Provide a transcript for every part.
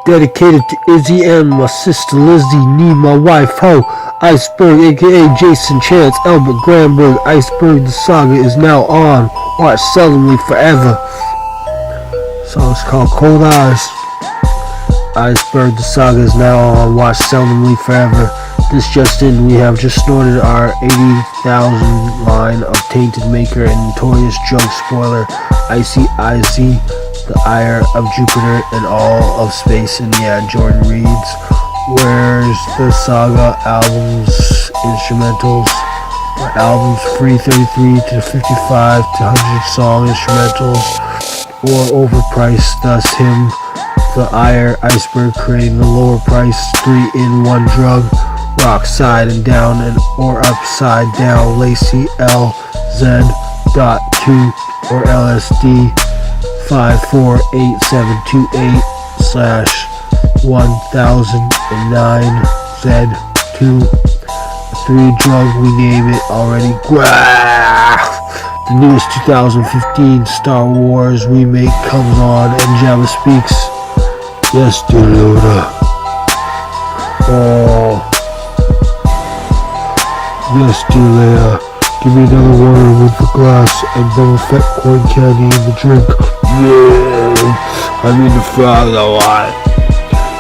Dedicated to Izzy and my sister Lizzie, need my wife Ho, Iceberg aka Jason Chance, Albert Granberg, Iceberg the Saga is now on, watch seldomly forever. Song's called Cold Eyes. Iceberg the Saga is now on, watch seldomly forever. This just in, we have just snorted our 80,000 line of Tainted Maker and Notorious Drug Spoiler, iyez-V, the ire of Jupiter and all of space, and yeah, Jordan reads, where's the Saga albums, instrumentals, or albums free 33 to 55 to 100 song instrumentals, or overpriced, thus him, the ire, Iceberg creating the lower price 3-in-1 drug, rock side and down and or upside down, Lacy LZ.2 or LSD 548728/1009Z2. The 3 drug, we name it already. The newest 2015 Star Wars remake comes on and Java speaks. Yes, dear Yoda. Oh. Yes, dear Leia. Give me another water with the glass and Boba Fett corn candy in the drink. Yeah. I mean the frog a lot.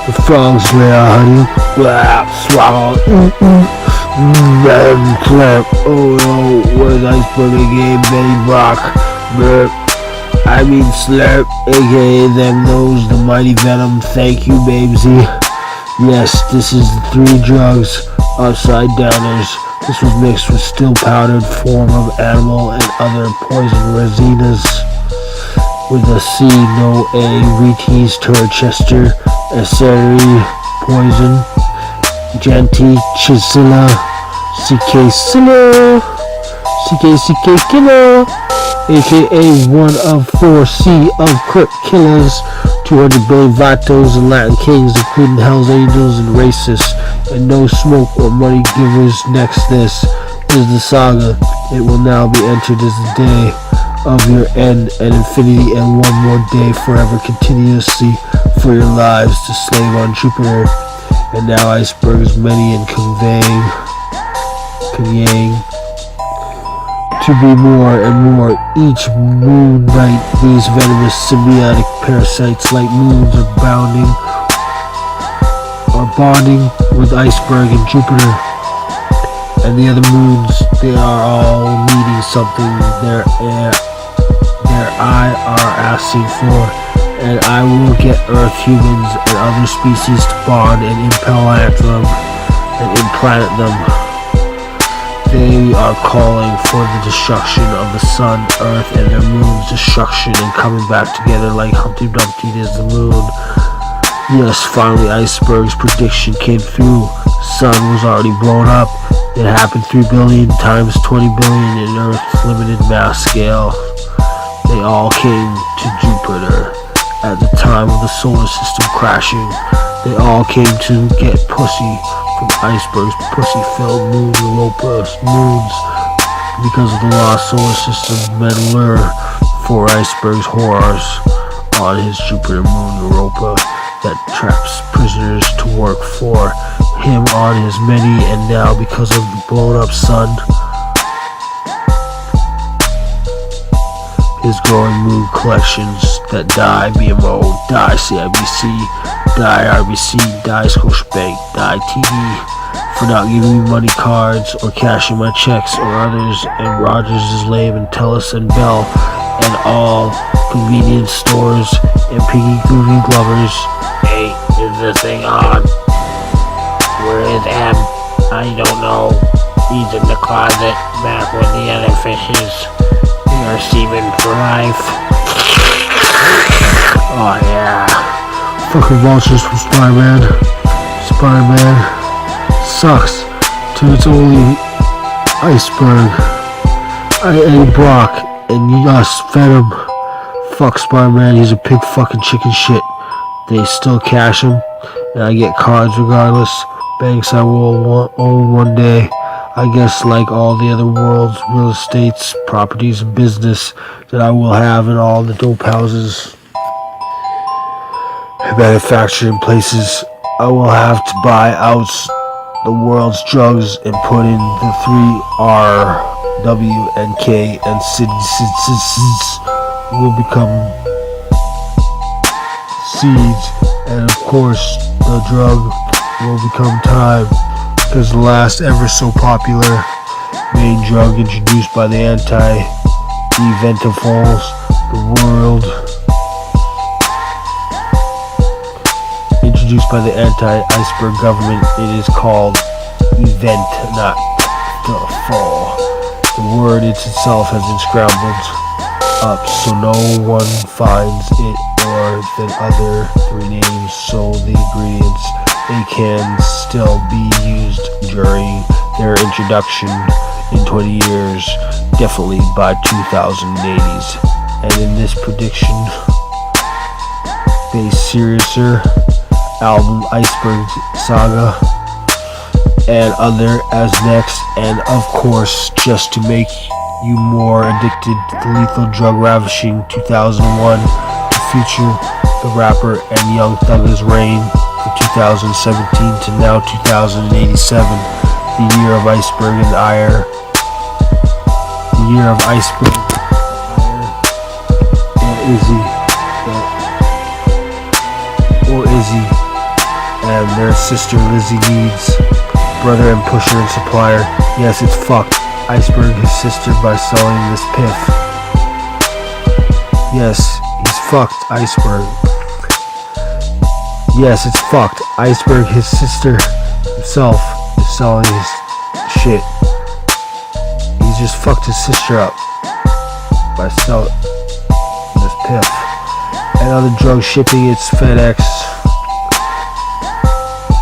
The frog's Leia, honey. Blah, swallow. Clamp. Oh no, where's Iceberg aka Betty Brock? I mean Slurp aka them those, the mighty Venom. Thank you, babesy. Yes, this is the 3 drugs, upside downers. This was mixed with still powdered form of animal and other poison resinas with a C, no A, Retees, Turchester, Aceri, poison, Genti, Chisilla, CK Silla, CK Killer, aka 1 of 4 C of Crip Killers, 200 billion vatos and Latin kings, including Hell's Angels and racists, and no smoke or money givers. Next, this is the Saga. It will now be entered as the day of your end and infinity, and one more day forever continuously for your lives to slave on Jupiter. And now Iceberg is many and conveying to be more and more each moon night. These venomous symbiotic parasites like moons are bonding with Iceberg and Jupiter and the other moons. They are all needing something their eye are asking for, and I will get Earth humans and other species to bond and implant them and implant them. They are calling for the destruction of the sun, earth, and their moon's destruction, and coming back together like Humpty Dumpty is the moon. Yes, finally Iceberg's prediction came through. Sun was already blown up. It happened 3 billion times 20 billion in Earth's limited mass scale. They all came to Jupiter at the time of the solar system crashing. They all came to get pussy from Iceberg's pussy-filled moon Europa moons. Because of the lost solar system, men lure for Iceberg's horrors on his Jupiter moon Europa that traps prisoners to work for him on his many, and now because of the blown up sun, his growing moon collections that die BMO, die CIBC, die RBC, die Scotiabank, die TD for not giving me money cards or cashing my checks or others, and Rogers is lame, and Telus and Bell and all convenience stores and piggy groovy glovers. Hey, is this thing on? Where is M? I don't know. He's in the closet, back with the other fishes. They are semen for life. Oh yeah. Fucking vultures from Spider-Man. Spider-Man sucks to its only Iceberg. I ate Brock and us Venom. Fuck Spider-Man, he's a pig fucking chicken shit. They still cash him, and I get cards regardless. Banks I will own one day. I guess like all the other world's real estates, properties, and business that I will have in all the dope houses. manufacturing places. I will have to buy out the world's drugs and put in the 3R, W, and K, and cities will become seeds, and of course the drug will become time, because the last ever so popular main drug introduced by the anti-eventifuls, the world introduced by the anti-iceberg government. It is called event, not the fall. The word itself has been scrambled up so no one finds it, or than other 3 names, so the ingredients they can still be used during their introduction in 20 years, definitely by 2080s. And in this prediction based seriouser album, Iceberg Saga and other as next, and of course just to make you more addicted to lethal drug ravishing 2001 to feature the rapper and Young Thug's reign from 2017 to now 2087, the year of Iceberg and Ire, the year of Iceberg and Izzy and their sister Lizzie Needs, brother and pusher and supplier. Yes, it's fucked Iceberg his sister by selling this piff. Yes, he's fucked Iceberg. Yes, it's fucked Iceberg his sister himself is selling his shit. He's just fucked his sister up by selling this piff. And other drug shipping, it's FedEx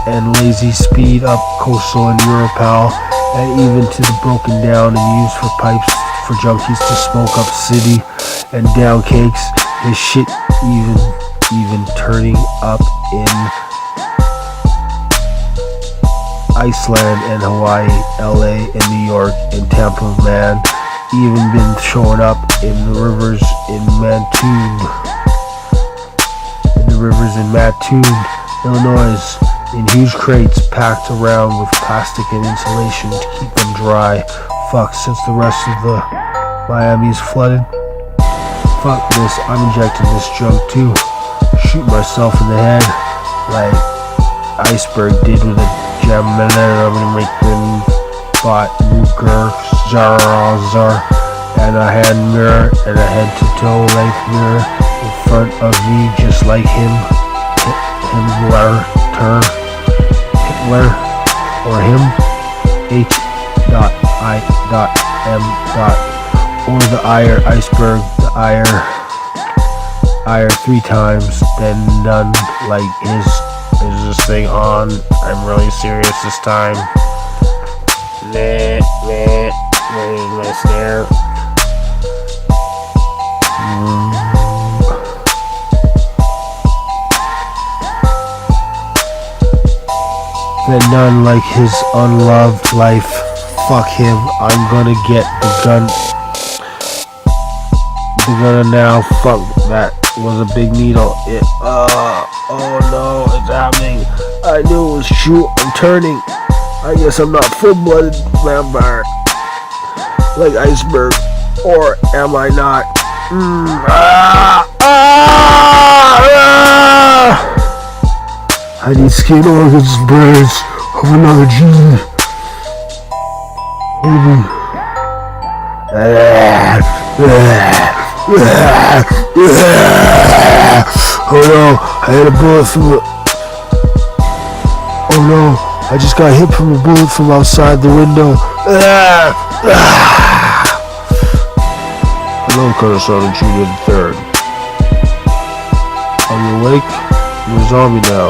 and Lazy Speed up Coastal and Europal, and even to the broken down and used for pipes for junkies to smoke up city and down cakes. His shit even turning up in Iceland and Hawaii, LA and New York and Tampa, man. Even been showing up in the rivers in Mattoon, Illinois, in huge crates packed around with plastic and insulation to keep them dry. Fuck, since the rest of the Miami's flooded. Fuck this, I'm injecting this drug too. Shoot myself in the head like Iceberg did with a Jamaican bought Ruger Zarazar and a hand mirror and a head to toe length mirror in front of me, just like him. Hitler or him, H.I.M. or the iceberg, the ire 3 times, then none like his. Is this thing on? I'm really serious this time. Where's my snare? Then none like his unloved life. Fuck him, I'm gonna get the gun now. Fuck, that was a big needle. Oh no, it's happening. I knew it was true. I'm turning. I guess I'm not full-blooded vampire like Iceberg, or am I not? I need skin organs and brains of another gene. Oh no, I had a bullet from the... Oh no, I just got hit from a bullet from outside the window. Hello, Colonel Sergeant Junior III. Are you awake? You're a zombie now.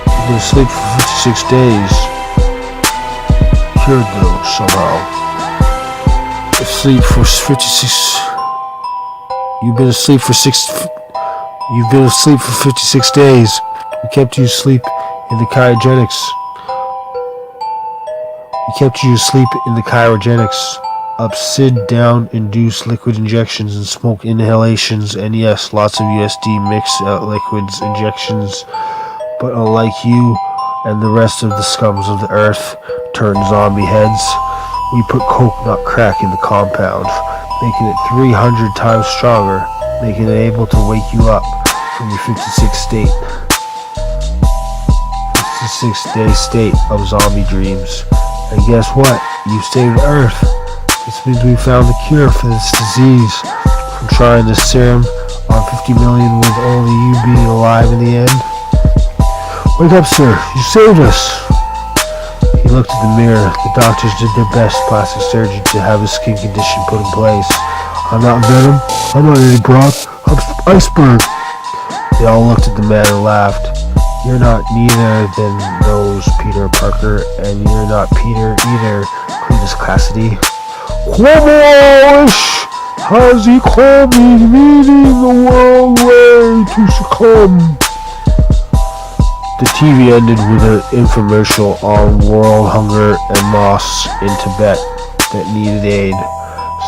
You've been asleep for 56 days. Cured though, somehow. Asleep for 56... You've been asleep for 56 days. We kept you asleep in the cryogenics. upside-down induced liquid injections and smoke inhalations, and yes, lots of USD mixed liquids injections. But unlike you and the rest of the scums of the earth turned zombie heads, we put coke, not crack, in the compound, making it 300 times stronger, making it able to wake you up from your 56-day state of zombie dreams. And guess what? You saved Earth. This means we found the cure for this disease. From trying this serum on 50 million with only you being alive in the end. Wake up, sir. You saved us. He looked at the mirror. The doctors did their best plastic surgery to have his skin condition put in place. I'm not Venom. I'm not Eddie Brock. I'm Iceberg. They all looked at the man and laughed. You're not neither than those, Peter Parker, and you're not Peter either, Cletus Cassidy. Quamosh has he called me, leading the world way to succumb. The TV ended with an infomercial on world hunger and loss in Tibet that needed aid.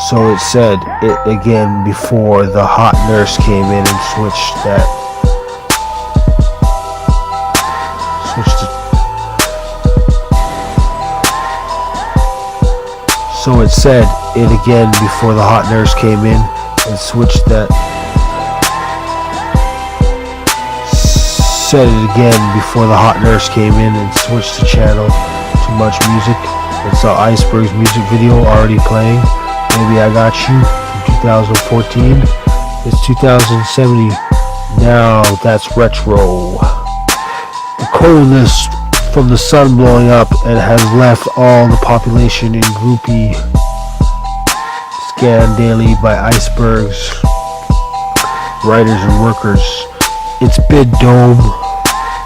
So it said it again before the hot nurse came in and switched So it said it again before the hot nurse came in and switched that. Said it again before the hot nurse came in and switched the channel. Too much music. And saw Iceberg's music video already playing. Maybe I Got You from 2014. It's 2070. Now that's retro. The coldness from the sun blowing up and has left all the population in groupie, scanned daily by icebergs, writers and workers. Its big dome,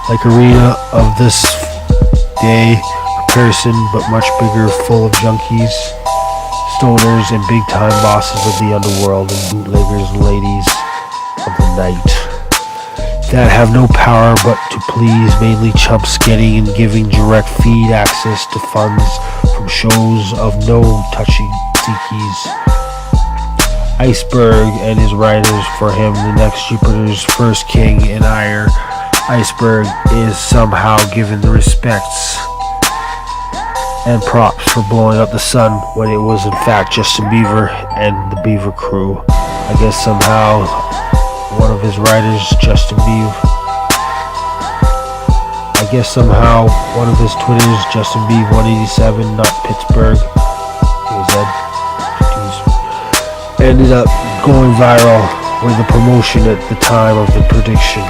like arena of this day, rapperson, but much bigger, full of junkies, stoners, and big-time bosses of the underworld, and bootleggers and ladies of the night that have no power but to please, mainly chumps getting and giving direct feed access to funds from shows of no touching sickies. Iceberg and his writers for him, the next Jupiter's first king and heir. Iceberg is somehow given the respects and props for blowing up the sun when it was in fact Justin Bieber and the Beaver crew. I guess somehow one of his writers, Justin Bieber. I guess somehow one of his Twitters, Justin Bieber 187, not Pittsburgh, ended up going viral with the promotion at the time of the prediction.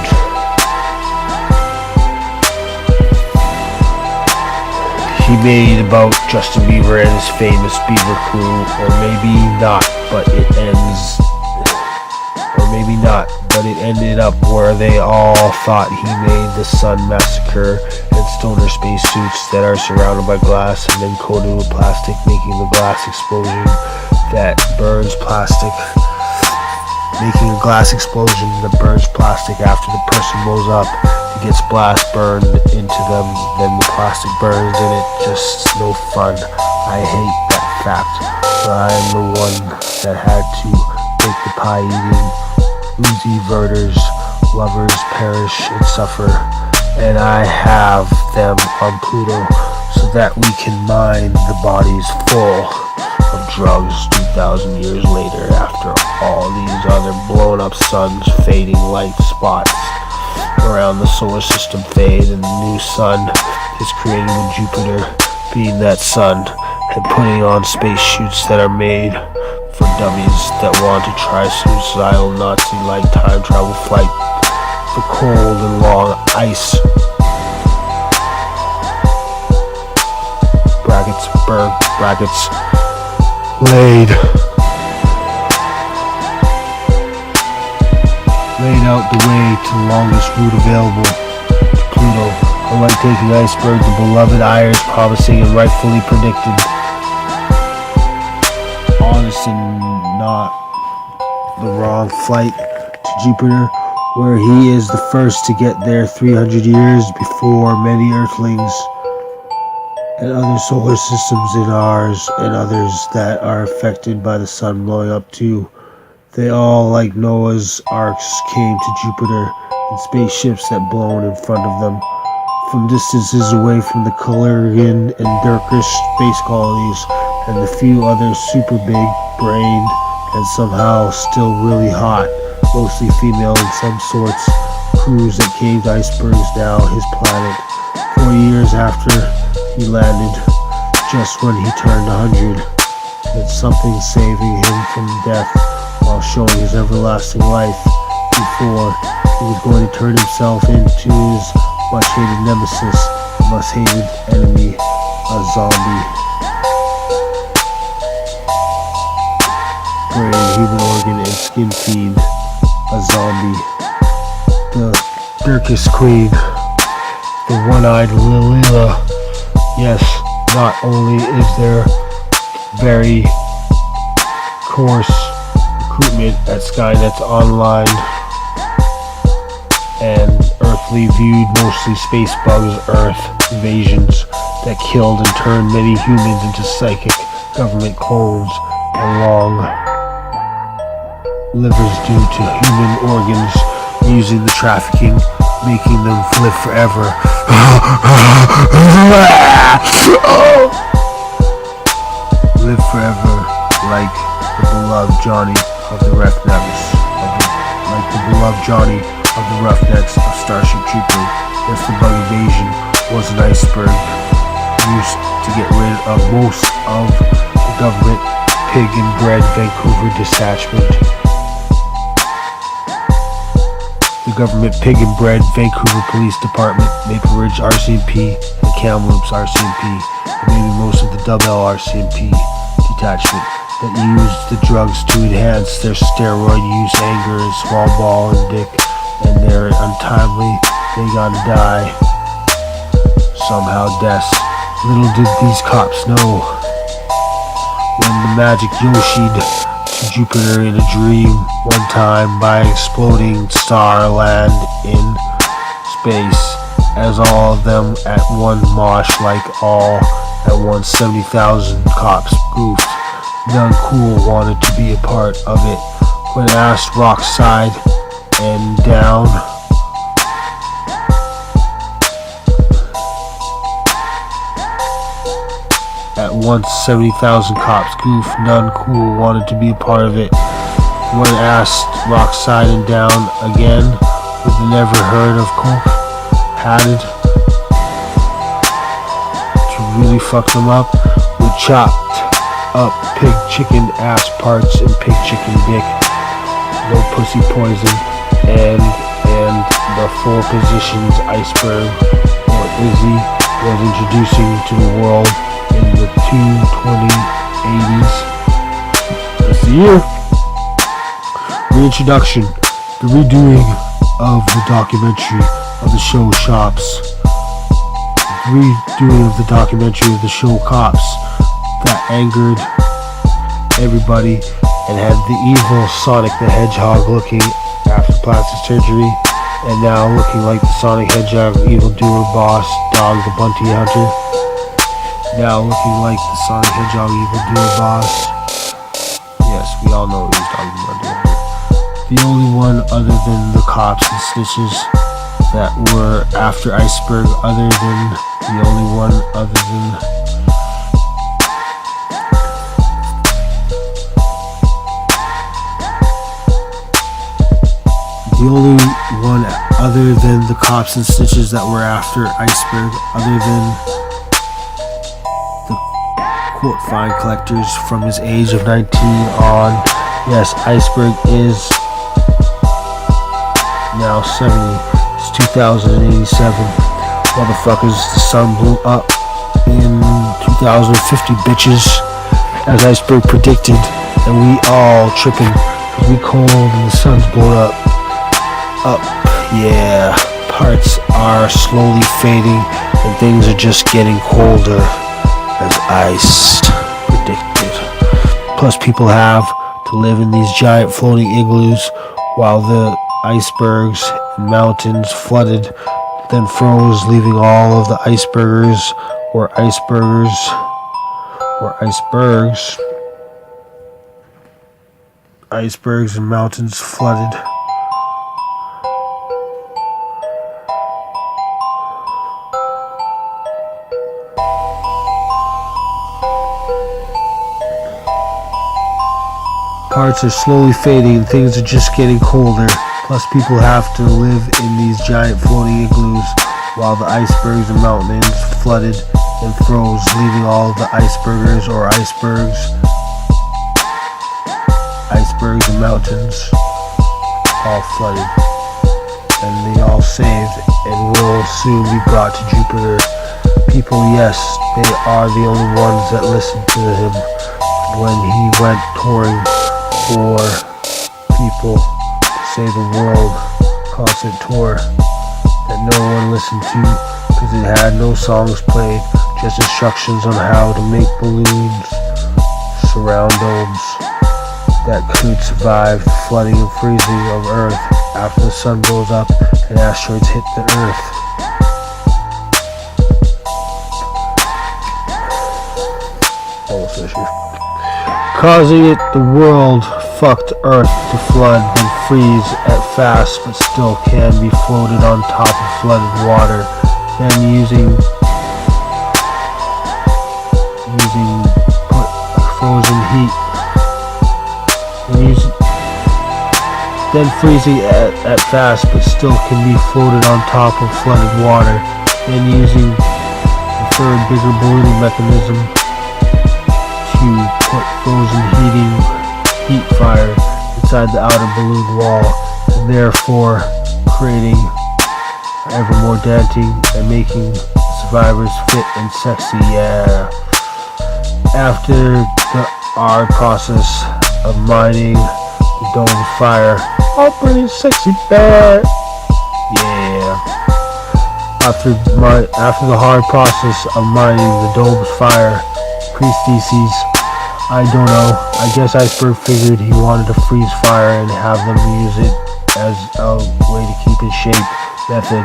He made about Justin Bieber and his famous Beaver crew, or maybe not, but it ended up where they all thought he made the Sun Massacre and stoner spacesuits that are surrounded by glass and then coated with plastic, making the glass explosion that burns plastic, making a glass explosion that burns plastic after the person blows up. It gets blast burned into them, then the plastic burns and it just no fun. I hate that fact, but I am the one that had to make the pie eating Uzi-verters, lovers perish and suffer, and I have them on Pluto so that we can mine the bodies full of drugs 2,000 years later, after all these other blown up suns, fading light spots around the solar system fade, and the new sun is created with Jupiter being that sun, and putting on spacesuits that are made for dummies that want to try suicidal Nazi-like time travel flight for cold and long ice. Brackets, laid out the way to the longest route available to Pluto. Unlike taking Iceberg, the beloved Ayers promising and rightfully predicted, honest and not the wrong flight to Jupiter, where he is the first to get there 300 years before many Earthlings, and other solar systems in ours, and others that are affected by the sun blowing up too. They all, like Noah's arks, came to Jupiter in spaceships that blown in front of them. From distances away from the Calurian and Dirkish space colonies, and the few other super big-brained and somehow still really hot, mostly female in some sorts, crews that came to icebergs now his planet. 4 years after he landed, just when he turned 100, with something saving him from death while showing his everlasting life before he was going to turn himself into his much-hated nemesis, much-hated enemy, a zombie. Brain, human organ, and skin feed, a zombie. The Dirkus Queen, the one-eyed Lilila. Yes, not only is there very coarse recruitment at Skynet's online and earthly viewed mostly space bugs Earth invasions that killed and turned many humans into psychic government clones and long livers due to human organs using the trafficking, making them live forever. Live forever like the beloved Johnny of the Roughnecks, like the beloved Johnny of the Roughnecks of Starship Troopers. If the bug invasion was an iceberg used to get rid of most of the government pig and bread Vancouver detachment. The government pig and bread Vancouver Police Department, Maple Ridge RCMP, and Kamloops RCMP, and maybe most of the Double RCMP detachment that used the drugs to enhance their steroid use, anger, and small ball and dick, and they're untimely, they gotta die. Somehow deaths. Little did these cops know. When the magic Yoshi'd to Jupiter in a dream one time by exploding star land in space, as all of them at one mosh, like all at once 70,000 cops goofed. None cool wanted to be a part of it. When asked rock side and down, at once 70,000 cops goofed. None cool wanted to be a part of it. When asked rock side and down again, with the never heard of coke, had it to really fuck them up with chopped up pig chicken ass parts and pig chicken dick, no pussy poison, and the four positions iceberg or Izzy was introducing to the world in the 2080s. That's the year. Reintroduction, the redoing of the documentary of the show Shops. Redoing of the documentary of the show Cops that angered everybody and had the evil Sonic the Hedgehog looking after plastic surgery and now looking like the Sonic Hedgehog evildoer boss dog the Bounty Hunter. Now looking like the Sonic Hedgehog evildoer boss. Yes, we all know he was dog the Bounty Hunter. The only one other than the cops and snitches that were after Iceberg, other than the only one other than the only one other than the cops and snitches that were after Iceberg, other than the court fine collectors from his age of 19 on. Yes, Iceberg is now 70. It's 2087. Motherfuckers, the sun blew up in 2050, bitches, as Iceberg predicted, and we all tripping because we cold and the sun's blown up. Yeah, parts are slowly fading and things are just getting colder as ice predicted. Plus people have to live in these giant floating igloos while the icebergs and mountains flooded, then froze, leaving all of the icebergers or icebergs, or icebergs. Icebergs and mountains flooded. Parts are slowly fading and things are just getting colder. Plus people have to live in these giant floating igloos while the icebergs and mountains flooded and froze, leaving all the icebergers or icebergs and mountains all flooded, and they all saved and will soon be brought to Jupiter. People, yes, they are the only ones that listened to him when he went touring for people to save the world concert tour that no one listened to because it had no songs played, just instructions on how to make balloons surround domes that could survive the flooding and freezing of Earth after the sun blows up and asteroids hit the Earth. Causing it the world fucked Earth to flood, then freeze at fast, but still can be floated on top of flooded water, then using frozen heat. Then freezing at fast, but still can be floated on top of flooded water. Then using the third bigger ballooning mechanism to put frozen heat fire inside the outer balloon wall, and therefore creating ever more daunting and making survivors fit and sexy. Yeah. After the hard process of mining the dome's fire, all pretty sexy bad. Yeah. After the hard process of mining the dome's fire, christmaz, I don't know. I guess Iceberg figured he wanted to freeze fire and have them use it as a way to keep his shape method,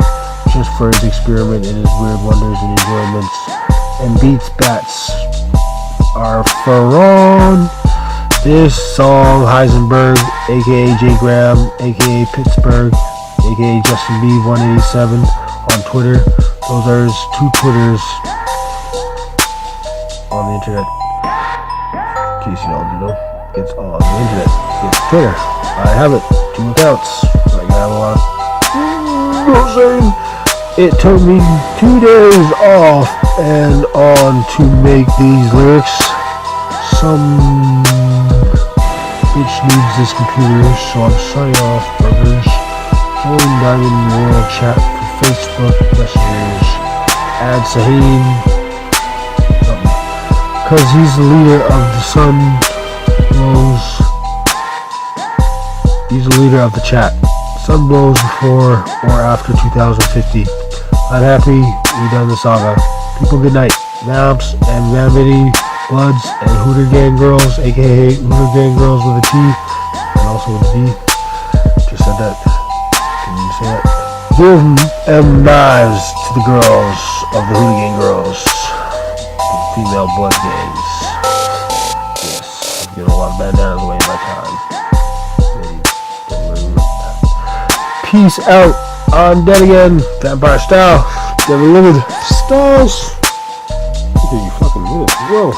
just for his experiment and his weird wonders and enjoyments. And beats bats are for on. This song, Heisenberg, aka J Graham, aka Pittsburgh, aka Justin B 187 on Twitter. Those are his two Twitters on the internet. In case you don't know, it's on the internet. It's Twitter. I have it. 2 accounts. I have a lot of. It took me 2 days off and on to make these lyrics. Some bitch needs this computer, so I'm signing off, burgers. Join Diamond World Chat for Facebook messengers. Add Sahim, cause he's the leader of the sun blows. He's the leader of the chat. Sun blows before or after 2050. I'm happy we done the saga. People, good night. Vamps and Vamity Bloods and Hooter Gang Girls, aka Hooter Gang Girls with a T and also with a D. Just said that. Can you say that? Give them knives to the girls of the Hooter Gang Girls. The female blood gangs. Yes, I'm getting a lot of bandanas away in my time. Peace out. I'm dead again. Vampire style. Never lived. Stars. You fucking live. Whoa.